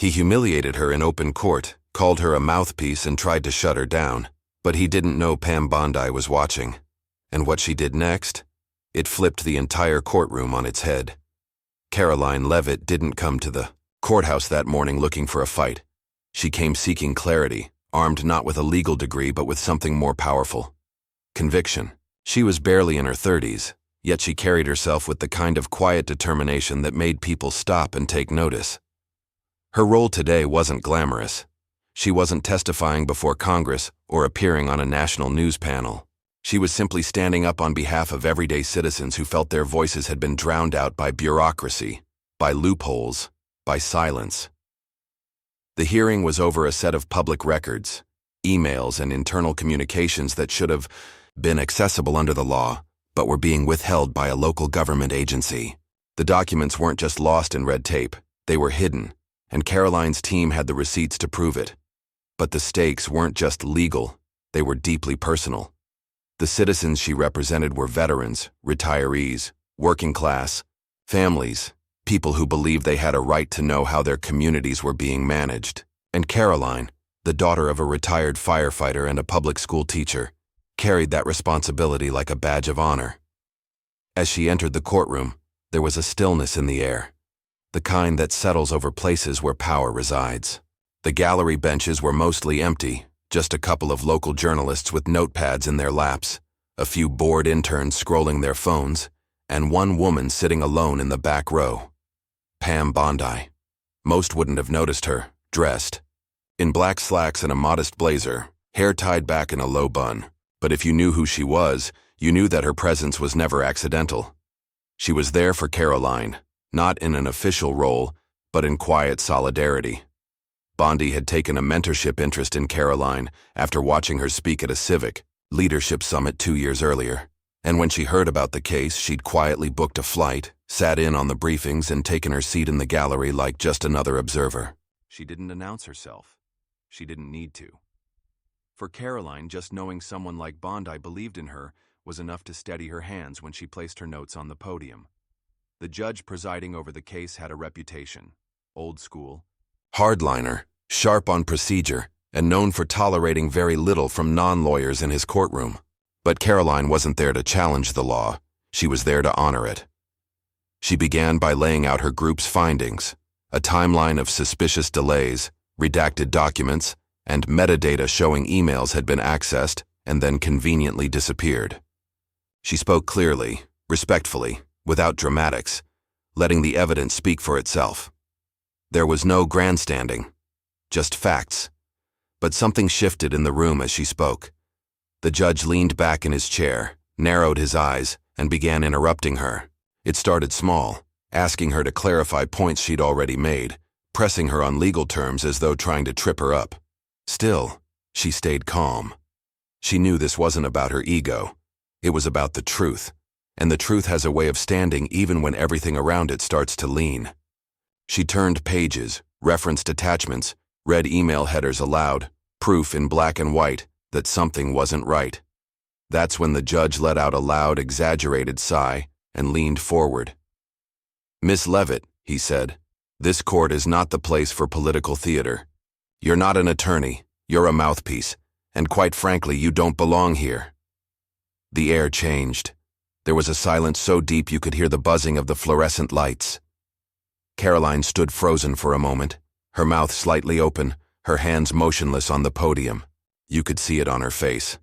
He humiliated her in open court, called her a mouthpiece and tried to shut her down. But he didn't know Pam Bondi was watching. And what she did next? It flipped the entire courtroom on its head. Karoline Leavitt didn't come to the courthouse that morning looking for a fight. She came seeking clarity, armed not with a legal degree but with something more powerful. Conviction. She was barely in her 30s, yet she carried herself with the kind of quiet determination that made people stop and take notice. Her role today wasn't glamorous. She wasn't testifying before Congress or appearing on a national news panel. She was simply standing up on behalf of everyday citizens who felt their voices had been drowned out by bureaucracy, by loopholes, by silence. The hearing was over a set of public records, emails and internal communications that should have been accessible under the law, but were being withheld by a local government agency. The documents weren't just lost in red tape, they were hidden, and Karoline's team had the receipts to prove it. But the stakes weren't just legal, they were deeply personal. The citizens she represented were veterans, retirees, working class, families, people who believed they had a right to know how their communities were being managed. And Karoline, the daughter of a retired firefighter and a public school teacher, carried that responsibility like a badge of honor. As she entered the courtroom, there was a stillness in the air, the kind that settles over places where power resides. The gallery benches were mostly empty, just a couple of local journalists with notepads in their laps, a few bored interns scrolling their phones, and one woman sitting alone in the back row. Pam Bondi. Most wouldn't have noticed her, dressed in black slacks and a modest blazer, hair tied back in a low bun. But if you knew who she was, you knew that her presence was never accidental. She was there for Karoline, not in an official role, but in quiet solidarity. Bondi had taken a mentorship interest in Karoline after watching her speak at a civic leadership summit 2 years earlier. And when she heard about the case, she'd quietly booked a flight, sat in on the briefings, and taken her seat in the gallery like just another observer. She didn't announce herself. She didn't need to. For Karoline, just knowing someone like Bondi believed in her was enough to steady her hands when she placed her notes on the podium. The judge presiding over the case had a reputation: old school, hardliner, sharp on procedure, and known for tolerating very little from non-lawyers in his courtroom. But Karoline wasn't there to challenge the law. She was there to honor it. She began by laying out her group's findings, a timeline of suspicious delays, redacted documents, and metadata showing emails had been accessed and then conveniently disappeared. She spoke clearly, respectfully, without dramatics, letting the evidence speak for itself. There was no grandstanding, just facts. But something shifted in the room as she spoke. The judge leaned back in his chair, narrowed his eyes, and began interrupting her. It started small, asking her to clarify points she'd already made, pressing her on legal terms as though trying to trip her up. Still, she stayed calm. She knew this wasn't about her ego. It was about the truth, and the truth has a way of standing even when everything around it starts to lean. She turned pages, referenced attachments, read email headers aloud, proof in black and white that something wasn't right. That's when the judge let out a loud, exaggerated sigh and leaned forward. "Miss Leavitt," he said, "this court is not the place for political theater. You're not an attorney, you're a mouthpiece, and quite frankly, you don't belong here." The air changed. There was a silence so deep you could hear the buzzing of the fluorescent lights. Karoline stood frozen for a moment, her mouth slightly open, her hands motionless on the podium. You could see it on her face.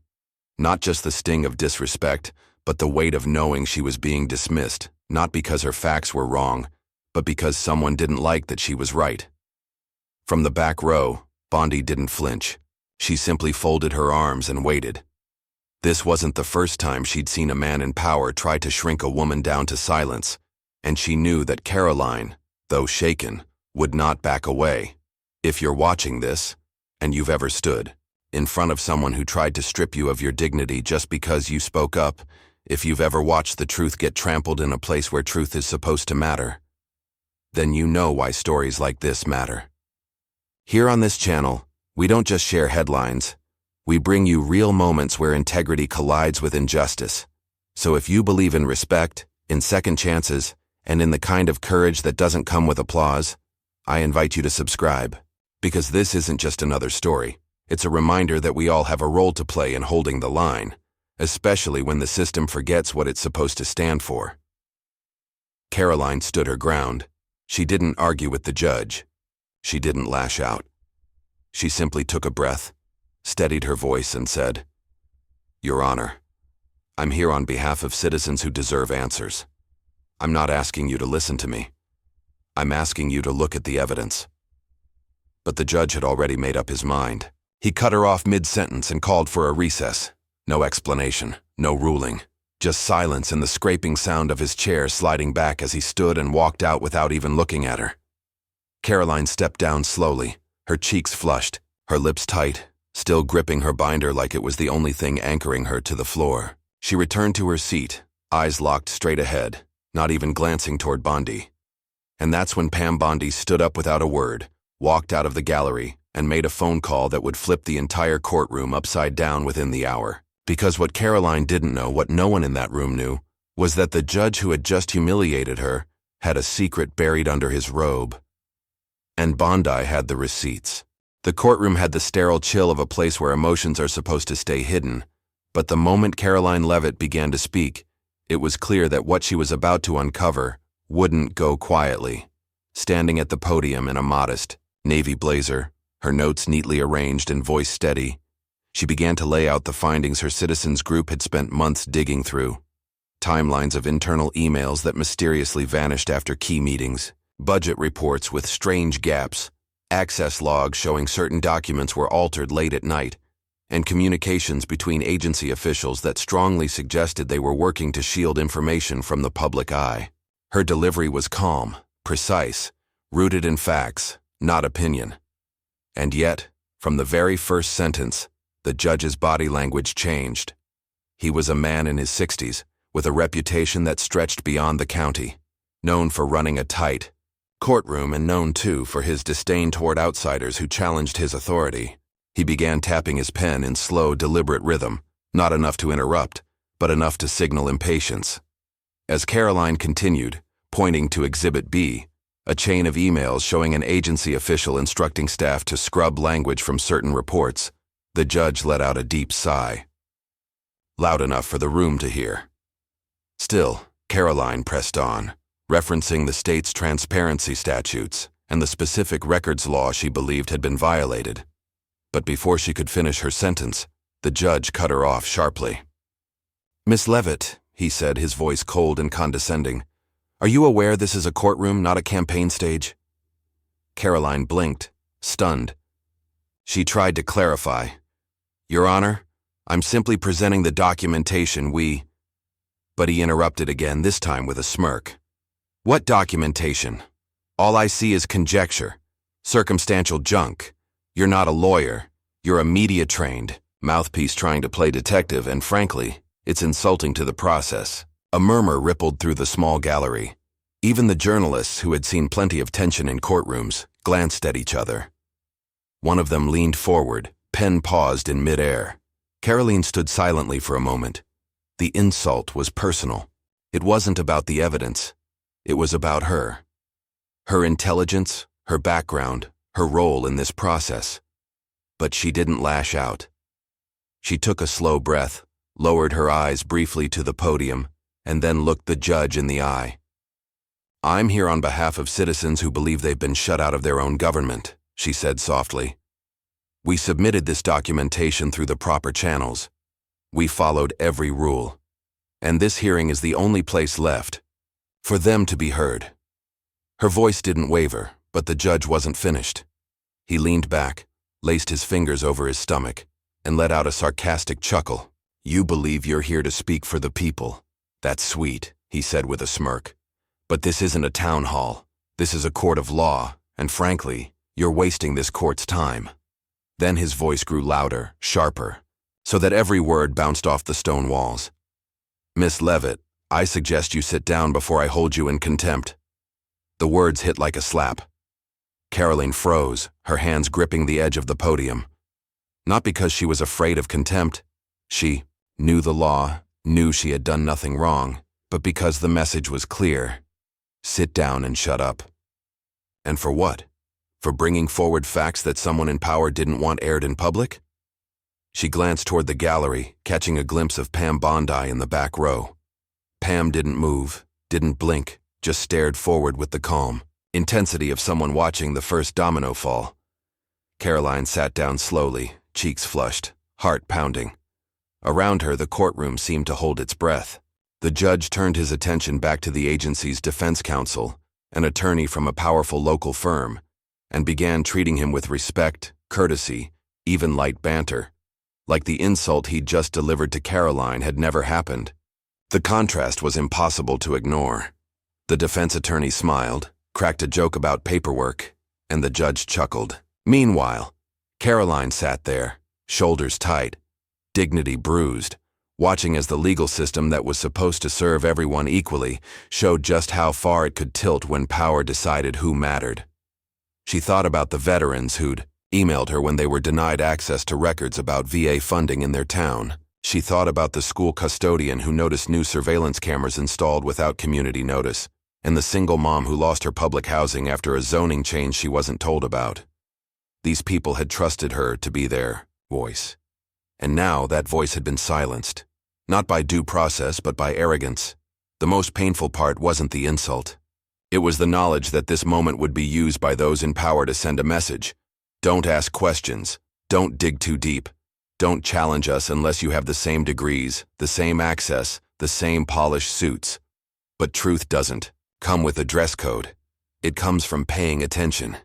Not just the sting of disrespect, but the weight of knowing she was being dismissed, not because her facts were wrong, but because someone didn't like that she was right. From the back row, Bondi didn't flinch. She simply folded her arms and waited. This wasn't the first time she'd seen a man in power try to shrink a woman down to silence, and she knew that Karoline, though shaken, would not back away. If you're watching this, and you've ever stood in front of someone who tried to strip you of your dignity just because you spoke up, if you've ever watched the truth get trampled in a place where truth is supposed to matter, then you know why stories like this matter. Here on this channel, we don't just share headlines. We bring you real moments where integrity collides with injustice. So if you believe in respect, in second chances, and in the kind of courage that doesn't come with applause, I invite you to subscribe, because this isn't just another story. It's a reminder that we all have a role to play in holding the line, especially when the system forgets what it's supposed to stand for. Karoline stood her ground. She didn't argue with the judge. She didn't lash out. She simply took a breath, steadied her voice, and said, "Your Honor, I'm here on behalf of citizens who deserve answers. I'm not asking you to listen to me. I'm asking you to look at the evidence." But the judge had already made up his mind. He cut her off mid-sentence and called for a recess. No explanation, no ruling, just silence and the scraping sound of his chair sliding back as he stood and walked out without even looking at her. Karoline stepped down slowly, her cheeks flushed, her lips tight, still gripping her binder like it was the only thing anchoring her to the floor. She returned to her seat, eyes locked straight ahead, not even glancing toward Bondi. And that's when Pam Bondi stood up without a word, walked out of the gallery, and made a phone call that would flip the entire courtroom upside down within the hour. Because what Karoline didn't know, what no one in that room knew, was that the judge who had just humiliated her had a secret buried under his robe. And Bondi had the receipts. The courtroom had the sterile chill of a place where emotions are supposed to stay hidden. But the moment Karoline Leavitt began to speak, it was clear that what she was about to uncover wouldn't go quietly. Standing at the podium in a modest, navy blazer, her notes neatly arranged and voice steady, she began to lay out the findings her citizens group had spent months digging through. Timelines of internal emails that mysteriously vanished after key meetings, budget reports with strange gaps, access logs showing certain documents were altered late at night, and communications between agency officials that strongly suggested they were working to shield information from the public eye. Her delivery was calm, precise, rooted in facts, not opinion. And yet, from the very first sentence, the judge's body language changed. He was a man in his 60s, with a reputation that stretched beyond the county, known for running a tight courtroom and known, too, for his disdain toward outsiders who challenged his authority. He began tapping his pen in slow, deliberate rhythm, not enough to interrupt, but enough to signal impatience. As Karoline continued, pointing to Exhibit B, a chain of emails showing an agency official instructing staff to scrub language from certain reports, the judge let out a deep sigh. Loud enough for the room to hear. Still, Karoline pressed on, referencing the state's transparency statutes and the specific records law she believed had been violated. But before she could finish her sentence, the judge cut her off sharply. "Miss Leavitt," he said, his voice cold and condescending, "are you aware this is a courtroom, not a campaign stage?" Karoline blinked, stunned. She tried to clarify. "Your Honor, I'm simply presenting the documentation we—" But he interrupted again, this time with a smirk. "What documentation? All I see is conjecture, circumstantial junk. You're not a lawyer. You're a media-trained mouthpiece trying to play detective, and frankly, it's insulting to the process." A murmur rippled through the small gallery. Even the journalists, who had seen plenty of tension in courtrooms, glanced at each other. One of them leaned forward, pen paused in midair. Karoline stood silently for a moment. The insult was personal. It wasn't about the evidence. It was about her. Her intelligence, her background, her role in this process. But she didn't lash out. She took a slow breath, lowered her eyes briefly to the podium, and then looked the judge in the eye. "I'm here on behalf of citizens who believe they've been shut out of their own government," she said softly. "We submitted this documentation through the proper channels. We followed every rule. And this hearing is the only place left for them to be heard." Her voice didn't waver, but the judge wasn't finished. He leaned back, laced his fingers over his stomach, and let out a sarcastic chuckle. "You believe you're here to speak for the people. That's sweet," he said with a smirk. "But this isn't a town hall. This is a court of law, and frankly, you're wasting this court's time." Then his voice grew louder, sharper, so that every word bounced off the stone walls. "Miss Leavitt, I suggest you sit down before I hold you in contempt." The words hit like a slap. Karoline froze, her hands gripping the edge of the podium. Not because she was afraid of contempt. She knew the law, knew she had done nothing wrong, but because the message was clear. Sit down and shut up. And for what? For bringing forward facts that someone in power didn't want aired in public? She glanced toward the gallery, catching a glimpse of Pam Bondi in the back row. Pam didn't move, didn't blink, just stared forward with the calm intensity of someone watching the first domino fall. Karoline sat down slowly, cheeks flushed, heart pounding. Around her, the courtroom seemed to hold its breath. The judge turned his attention back to the agency's defense counsel, an attorney from a powerful local firm, and began treating him with respect, courtesy, even light banter, like the insult he'd just delivered to Karoline had never happened. The contrast was impossible to ignore. The defense attorney smiled, cracked a joke about paperwork, and the judge chuckled. Meanwhile, Karoline sat there, shoulders tight, dignity bruised, watching as the legal system that was supposed to serve everyone equally showed just how far it could tilt when power decided who mattered. She thought about the veterans who'd emailed her when they were denied access to records about VA funding in their town. She thought about the school custodian who noticed new surveillance cameras installed without community notice, and the single mom who lost her public housing after a zoning change she wasn't told about. These people had trusted her to be their voice. And now that voice had been silenced, not by due process but by arrogance. The most painful part wasn't the insult. It was the knowledge that this moment would be used by those in power to send a message. Don't ask questions. Don't dig too deep. Don't challenge us unless you have the same degrees, the same access, the same polished suits. But truth doesn't come with a dress code. It comes from paying attention.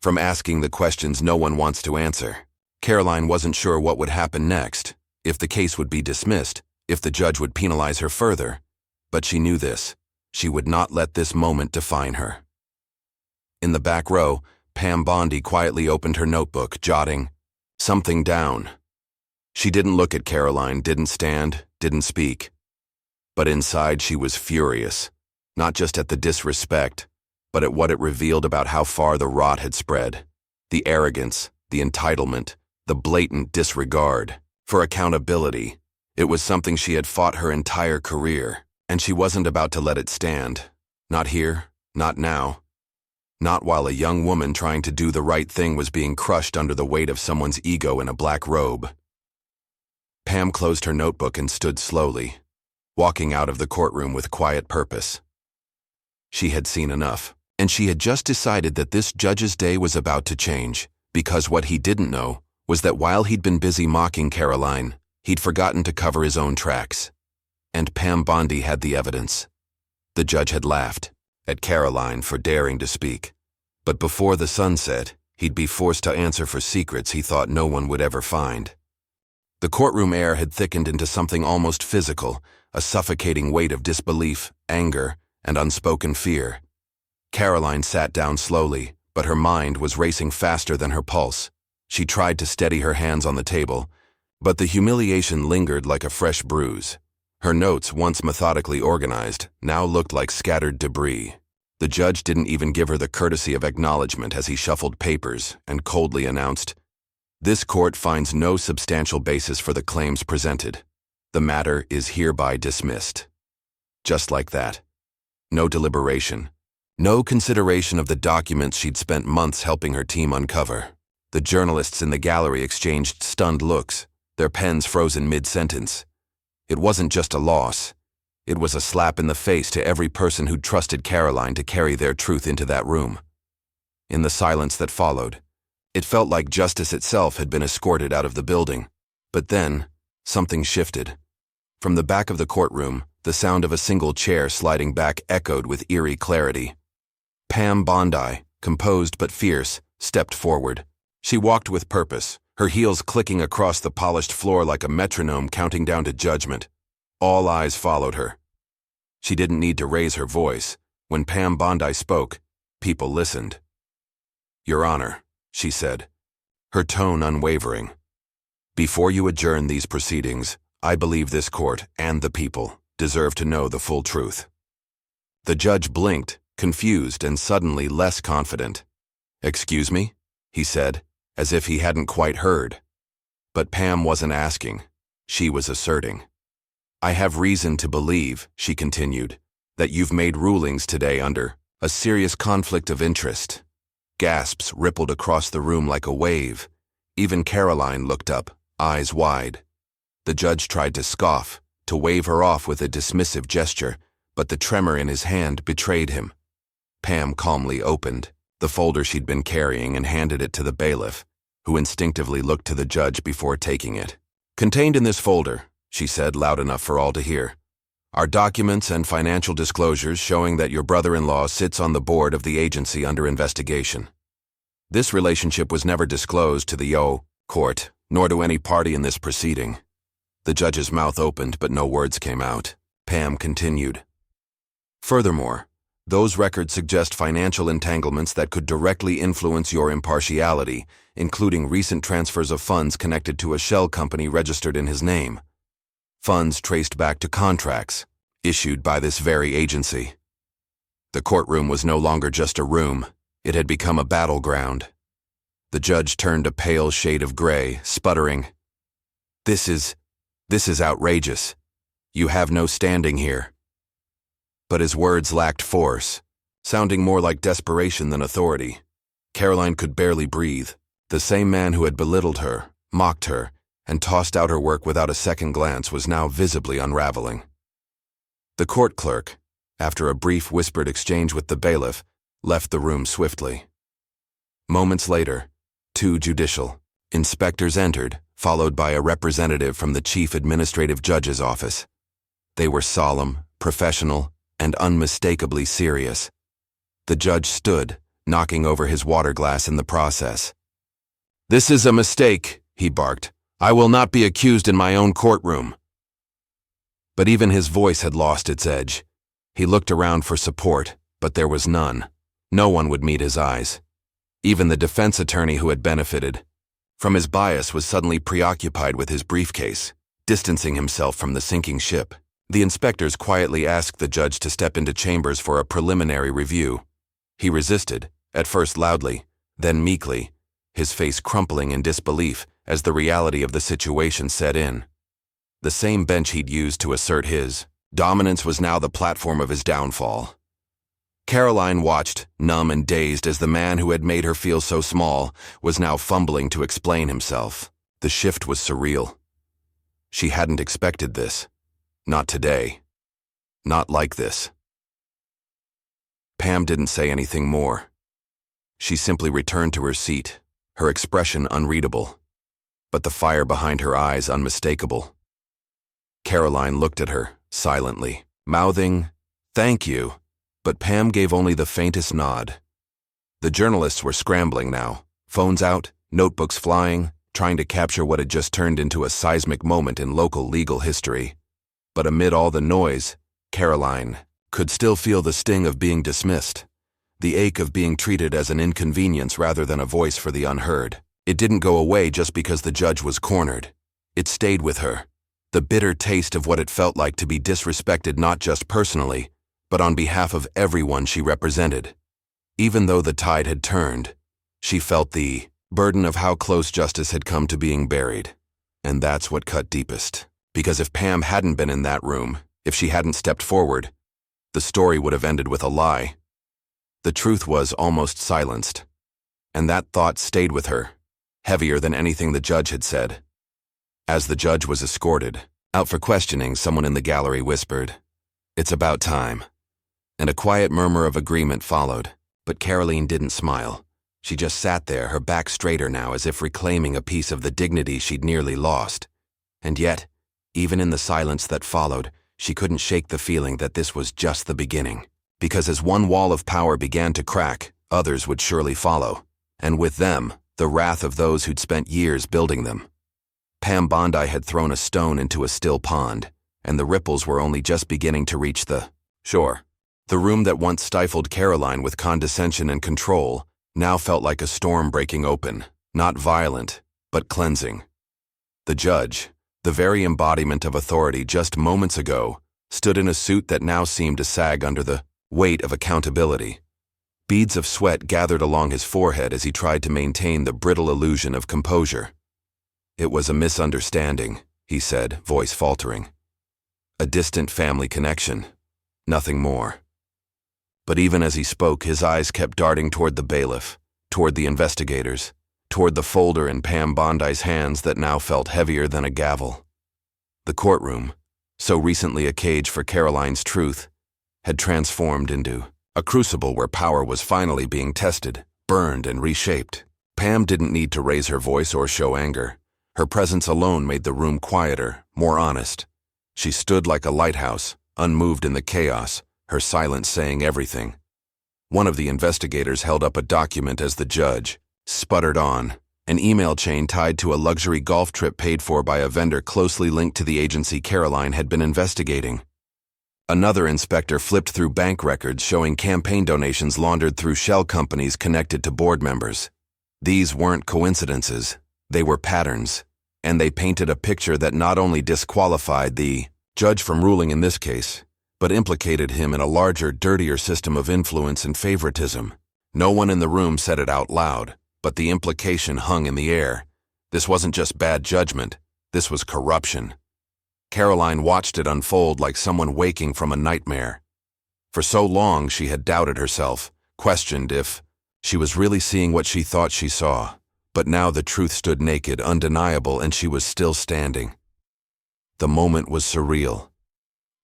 From asking the questions no one wants to answer. Karoline wasn't sure what would happen next, if the case would be dismissed, if the judge would penalize her further. But she knew this. She would not let this moment define her. In the back row, Pam Bondi quietly opened her notebook, jotting something down. She didn't look at Karoline, didn't stand, didn't speak. But inside she was furious, not just at the disrespect, but at what it revealed about how far the rot had spread. The arrogance, the entitlement, the blatant disregard for accountability. It was something she had fought her entire career, and she wasn't about to let it stand. Not here, not now. Not while a young woman trying to do the right thing was being crushed under the weight of someone's ego in a black robe. Pam closed her notebook and stood slowly, walking out of the courtroom with quiet purpose. She had seen enough, and she had just decided that this judge's day was about to change, because what he didn't know was that while he'd been busy mocking Karoline, he'd forgotten to cover his own tracks. And Pam Bondi had the evidence. The judge had laughed at Karoline for daring to speak, but before the sun set, he'd be forced to answer for secrets he thought no one would ever find. The courtroom air had thickened into something almost physical, a suffocating weight of disbelief, anger, and unspoken fear. Karoline sat down slowly, but her mind was racing faster than her pulse. She tried to steady her hands on the table, but the humiliation lingered like a fresh bruise. Her notes, once methodically organized, now looked like scattered debris. The judge didn't even give her the courtesy of acknowledgement as he shuffled papers and coldly announced, "This court finds no substantial basis for the claims presented. The matter is hereby dismissed." Just like that. No deliberation. No consideration of the documents she'd spent months helping her team uncover. The journalists in the gallery exchanged stunned looks, their pens frozen mid-sentence. It wasn't just a loss. It was a slap in the face to every person who'd trusted Karoline to carry their truth into that room. In the silence that followed, it felt like justice itself had been escorted out of the building. But then, something shifted. From the back of the courtroom, the sound of a single chair sliding back echoed with eerie clarity. Pam Bondi, composed but fierce, stepped forward. She walked with purpose, her heels clicking across the polished floor like a metronome counting down to judgment. All eyes followed her. She didn't need to raise her voice. When Pam Bondi spoke, people listened. "Your Honor," she said, her tone unwavering. "Before you adjourn these proceedings, I believe this court and the people deserve to know the full truth." The judge blinked, confused and suddenly less confident. "Excuse me?" he said, as if he hadn't quite heard. But Pam wasn't asking. She was asserting. "I have reason to believe," she continued, "that you've made rulings today under a serious conflict of interest. Gasps rippled across the room like a wave. Even Karoline looked up, eyes wide. The judge tried to scoff, to wave her off with a dismissive gesture, but the tremor in his hand betrayed him. Pam calmly opened the folder she'd been carrying and handed it to the bailiff, who instinctively looked to the judge before taking it. "Contained in this folder," she said loud enough for all to hear, "are documents and financial disclosures showing that your brother-in-law sits on the board of the agency under investigation. This relationship was never disclosed to the court, nor to any party in this proceeding." The judge's mouth opened, but no words came out. Pam continued. "Furthermore, those records suggest financial entanglements that could directly influence your impartiality, including recent transfers of funds connected to a shell company registered in his name. Funds traced back to contracts issued by this very agency." The courtroom was no longer just a room. It had become a battleground. The judge turned a pale shade of gray, sputtering, This is outrageous. You have no standing here." But his words lacked force, sounding more like desperation than authority. Karoline could barely breathe. The same man who had belittled her, mocked her, and tossed out her work without a second glance was now visibly unraveling. The court clerk, after a brief whispered exchange with the bailiff, left the room swiftly. Moments later, 2 judicial inspectors entered, followed by a representative from the chief administrative judge's office. They were solemn, professional, and unmistakably serious. The judge stood, knocking over his water glass in the process. "This is a mistake," he barked. "I will not be accused in my own courtroom." But even his voice had lost its edge. He looked around for support, but there was none. No one would meet his eyes. Even the defense attorney who had benefited from his bias was suddenly preoccupied with his briefcase, distancing himself from the sinking ship. The inspectors quietly asked the judge to step into chambers for a preliminary review. He resisted, at first loudly, then meekly, his face crumpling in disbelief as the reality of the situation set in. The same bench he'd used to assert his dominance was now the platform of his downfall. Karoline watched, numb and dazed, as the man who had made her feel so small was now fumbling to explain himself. The shift was surreal. She hadn't expected this. Not today. Not like this. Pam didn't say anything more. She simply returned to her seat, her expression unreadable, but the fire behind her eyes unmistakable. Karoline looked at her, silently, mouthing, "Thank you," but Pam gave only the faintest nod. The journalists were scrambling now, phones out, notebooks flying, trying to capture what had just turned into a seismic moment in local legal history. But amid all the noise, Karoline could still feel the sting of being dismissed, the ache of being treated as an inconvenience rather than a voice for the unheard. It didn't go away just because the judge was cornered. It stayed with her, the bitter taste of what it felt like to be disrespected not just personally, but on behalf of everyone she represented. Even though the tide had turned, she felt the burden of how close justice had come to being buried. And that's what cut deepest. Because if Pam hadn't been in that room, if she hadn't stepped forward, the story would have ended with a lie. The truth was almost silenced. And that thought stayed with her, heavier than anything the judge had said. As the judge was escorted out for questioning, someone in the gallery whispered, "It's about time." And a quiet murmur of agreement followed, but Karoline didn't smile. She just sat there, her back straighter now, as if reclaiming a piece of the dignity she'd nearly lost. And yet, even in the silence that followed, she couldn't shake the feeling that this was just the beginning. Because as one wall of power began to crack, others would surely follow. And with them, the wrath of those who'd spent years building them. Pam Bondi had thrown a stone into a still pond, and the ripples were only just beginning to reach the shore. The room that once stifled Karoline with condescension and control now felt like a storm breaking open, not violent, but cleansing. The judge, the very embodiment of authority just moments ago, stood in a suit that now seemed to sag under the weight of accountability. Beads of sweat gathered along his forehead as he tried to maintain the brittle illusion of composure. "It was a misunderstanding," he said, voice faltering. "A distant family connection, nothing more." But even as he spoke, his eyes kept darting toward the bailiff, toward the investigators, toward the folder in Pam Bondi's hands that now felt heavier than a gavel. The courtroom, so recently a cage for Karoline's truth, had transformed into a crucible where power was finally being tested, burned, and reshaped. Pam didn't need to raise her voice or show anger. Her presence alone made the room quieter, more honest. She stood like a lighthouse, unmoved in the chaos, her silence saying everything. One of the investigators held up a document as the judge sputtered on, an email chain tied to a luxury golf trip paid for by a vendor closely linked to the agency Karoline had been investigating. Another inspector flipped through bank records showing campaign donations laundered through shell companies connected to board members. These weren't coincidences, they were patterns, and they painted a picture that not only disqualified the judge from ruling in this case, but implicated him in a larger, dirtier system of influence and favoritism. No one in the room said it out loud, but the implication hung in the air. This wasn't just bad judgment, this was corruption. Karoline watched it unfold like someone waking from a nightmare. For so long she had doubted herself, questioned if she was really seeing what she thought she saw, but now the truth stood naked, undeniable, and she was still standing. The moment was surreal.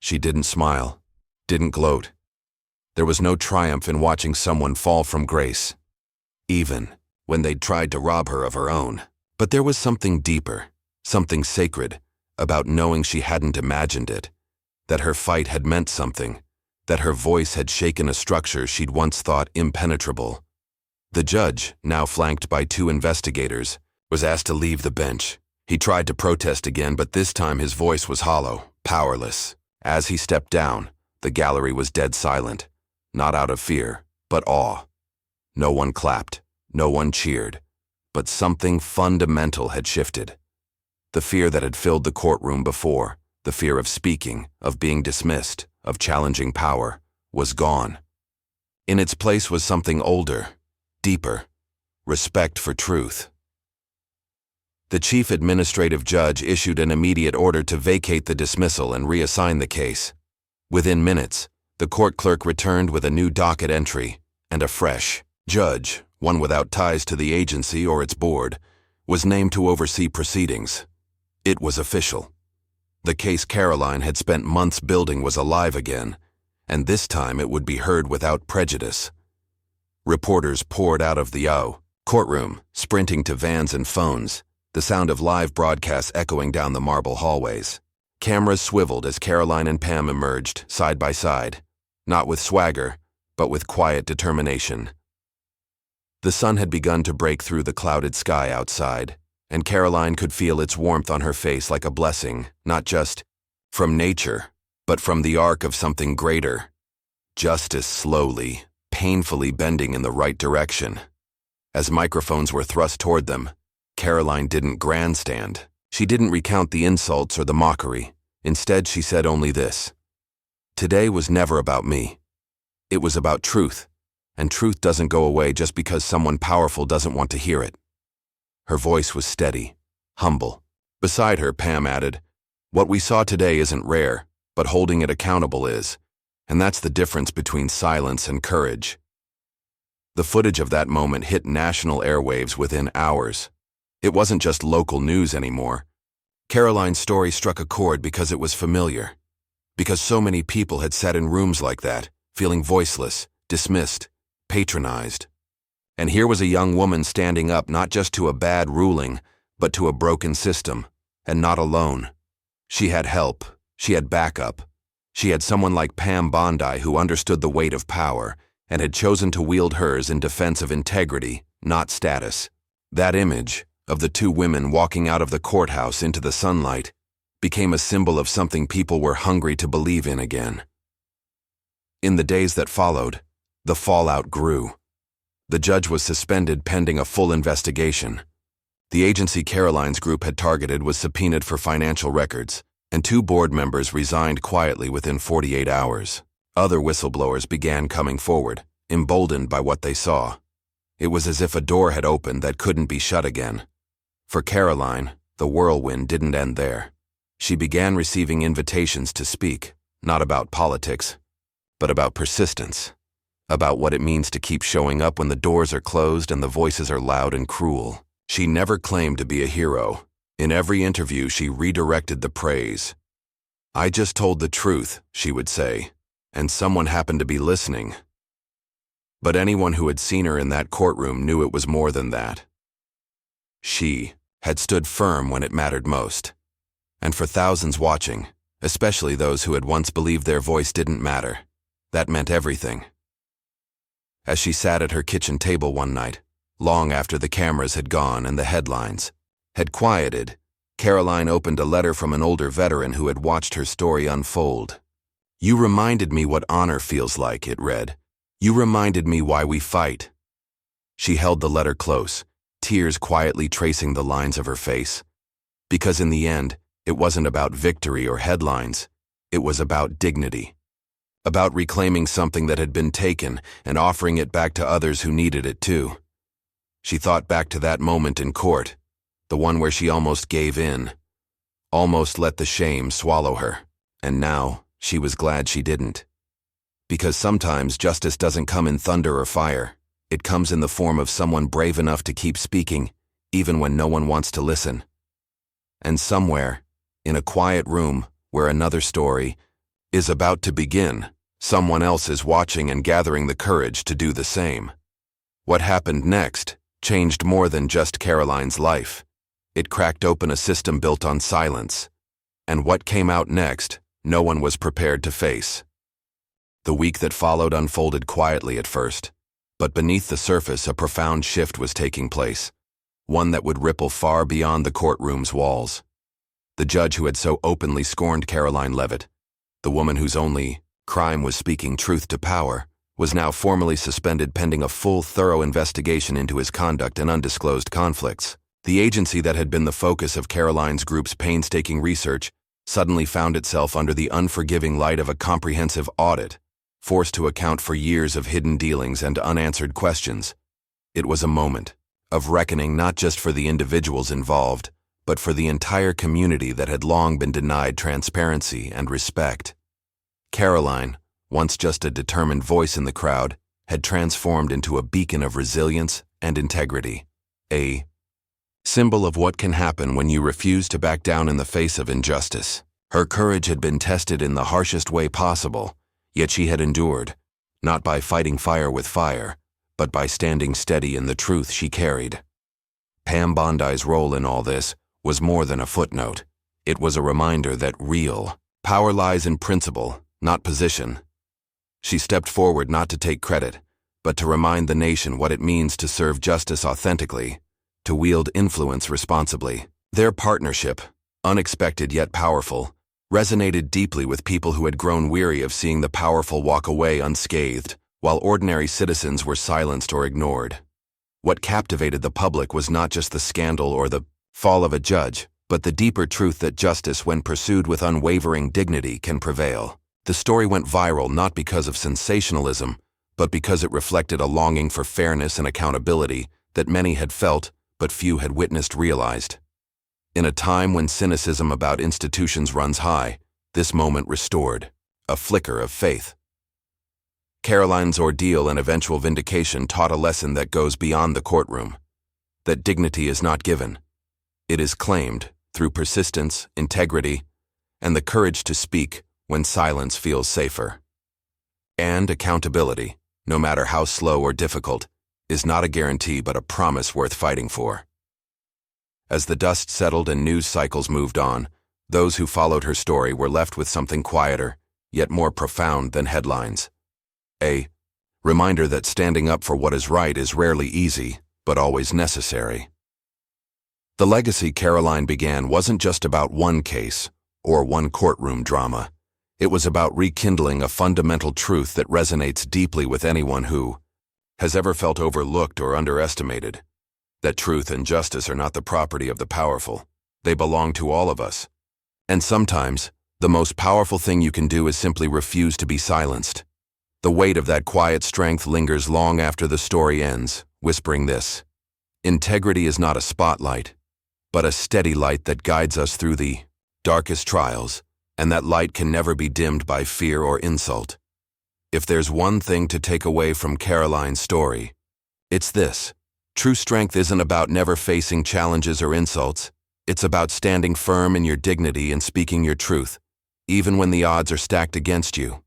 She didn't smile, didn't gloat. There was no triumph in watching someone fall from grace, even when they'd tried to rob her of her own. But there was something deeper, something sacred, about knowing she hadn't imagined it, that her fight had meant something, that her voice had shaken a structure she'd once thought impenetrable. The judge, now flanked by two investigators, was asked to leave the bench. He tried to protest again, but this time his voice was hollow, powerless. As he stepped down, the gallery was dead silent, not out of fear, but awe. No one clapped, no one cheered, but something fundamental had shifted. The fear that had filled the courtroom before, the fear of speaking, of being dismissed, of challenging power, was gone. In its place was something older, deeper, respect for truth. The chief administrative judge issued an immediate order to vacate the dismissal and reassign the case. Within minutes, the court clerk returned with a new docket entry, and a fresh judge, one without ties to the agency or its board, was named to oversee proceedings. It was official. The case Karoline had spent months building was alive again, and this time it would be heard without prejudice. Reporters poured out of the courtroom, sprinting to vans and phones, the sound of live broadcasts echoing down the marble hallways. Cameras swiveled as Karoline and Pam emerged, side by side, not with swagger, but with quiet determination. The sun had begun to break through the clouded sky outside, and Karoline could feel its warmth on her face like a blessing, not just from nature, but from the arc of something greater. Justice slowly, painfully bending in the right direction. As microphones were thrust toward them, Karoline didn't grandstand. She didn't recount the insults or the mockery. Instead, she said only this: "Today was never about me. It was about truth, and truth doesn't go away just because someone powerful doesn't want to hear it." Her voice was steady, humble. Beside her, Pam added, "What we saw today isn't rare, but holding it accountable is, and that's the difference between silence and courage." The footage of that moment hit national airwaves within hours. It wasn't just local news anymore. Karoline's story struck a chord because it was familiar, because so many people had sat in rooms like that, feeling voiceless, dismissed, patronized. And here was a young woman standing up not just to a bad ruling, but to a broken system, and not alone. She had help, she had backup. She had someone like Pam Bondi who understood the weight of power and had chosen to wield hers in defense of integrity, not status. That image, of the two women walking out of the courthouse into the sunlight, became a symbol of something people were hungry to believe in again. In the days that followed, the fallout grew. The judge was suspended pending a full investigation. The agency Karoline's group had targeted was subpoenaed for financial records, and 2 board members resigned quietly within 48 hours. Other whistleblowers began coming forward, emboldened by what they saw. It was as if a door had opened that couldn't be shut again. For Karoline, the whirlwind didn't end there. She began receiving invitations to speak, not about politics, but about persistence, about what it means to keep showing up when the doors are closed and the voices are loud and cruel. She never claimed to be a hero. In every interview, she redirected the praise. "I just told the truth," she would say, "and someone happened to be listening." But anyone who had seen her in that courtroom knew it was more than that. She had stood firm when it mattered most. And for thousands watching, especially those who had once believed their voice didn't matter, that meant everything. As she sat at her kitchen table one night, long after the cameras had gone and the headlines had quieted, Karoline opened a letter from an older veteran who had watched her story unfold. "You reminded me what honor feels like," it read. "You reminded me why we fight." She held the letter close, tears quietly tracing the lines of her face. Because in the end, it wasn't about victory or headlines. It was about dignity. About reclaiming something that had been taken and offering it back to others who needed it too. She thought back to that moment in court, the one where she almost gave in, almost let the shame swallow her, and now she was glad she didn't. Because sometimes justice doesn't come in thunder or fire. It comes in the form of someone brave enough to keep speaking, even when no one wants to listen. And somewhere, in a quiet room where another story is about to begin, someone else is watching and gathering the courage to do the same. What happened next changed more than just Karoline's life. It cracked open a system built on silence. And what came out next, no one was prepared to face. The week that followed unfolded quietly at first, but beneath the surface a profound shift was taking place, one that would ripple far beyond the courtroom's walls. The judge who had so openly scorned Karoline Leavitt, the woman whose only crime was speaking truth to power, was now formally suspended pending a full, thorough investigation into his conduct and undisclosed conflicts. The agency that had been the focus of Karoline's group's painstaking research suddenly found itself under the unforgiving light of a comprehensive audit, forced to account for years of hidden dealings and unanswered questions. It was a moment of reckoning not just for the individuals involved, but for the entire community that had long been denied transparency and respect. Karoline, once just a determined voice in the crowd, had transformed into a beacon of resilience and integrity, a symbol of what can happen when you refuse to back down in the face of injustice. Her courage had been tested in the harshest way possible, yet she had endured, not by fighting fire with fire, but by standing steady in the truth she carried. Pam Bondi's role in all this was more than a footnote. It was a reminder that real power lies in principle, not position. She stepped forward not to take credit, but to remind the nation what it means to serve justice authentically, to wield influence responsibly. Their partnership, unexpected yet powerful, resonated deeply with people who had grown weary of seeing the powerful walk away unscathed, while ordinary citizens were silenced or ignored. What captivated the public was not just the scandal or the fall of a judge, but the deeper truth that justice, when pursued with unwavering dignity, can prevail. The story went viral not because of sensationalism, but because it reflected a longing for fairness and accountability that many had felt, but few had witnessed realized. In a time when cynicism about institutions runs high, this moment restored a flicker of faith. Karoline's ordeal and eventual vindication taught a lesson that goes beyond the courtroom, that dignity is not given. It is claimed through persistence, integrity, and the courage to speak when silence feels safer. And accountability, no matter how slow or difficult, is not a guarantee but a promise worth fighting for. As the dust settled and news cycles moved on, those who followed her story were left with something quieter, yet more profound than headlines. A reminder that standing up for what is right is rarely easy, but always necessary. The legacy Karoline began wasn't just about one case or one courtroom drama. It was about rekindling a fundamental truth that resonates deeply with anyone who has ever felt overlooked or underestimated. That truth and justice are not the property of the powerful. They belong to all of us. And sometimes, the most powerful thing you can do is simply refuse to be silenced. The weight of that quiet strength lingers long after the story ends, whispering this: integrity is not a spotlight, but a steady light that guides us through the darkest trials, and that light can never be dimmed by fear or insult. If there's one thing to take away from Karoline's story, it's this. True strength isn't about never facing challenges or insults. It's about standing firm in your dignity and speaking your truth, even when the odds are stacked against you.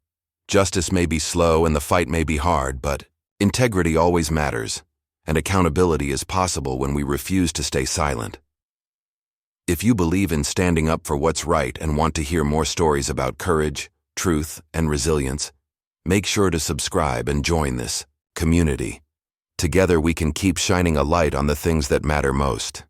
Justice may be slow and the fight may be hard, but integrity always matters, and accountability is possible when we refuse to stay silent. If you believe in standing up for what's right and want to hear more stories about courage, truth, and resilience, make sure to subscribe and join this community. Together we can keep shining a light on the things that matter most.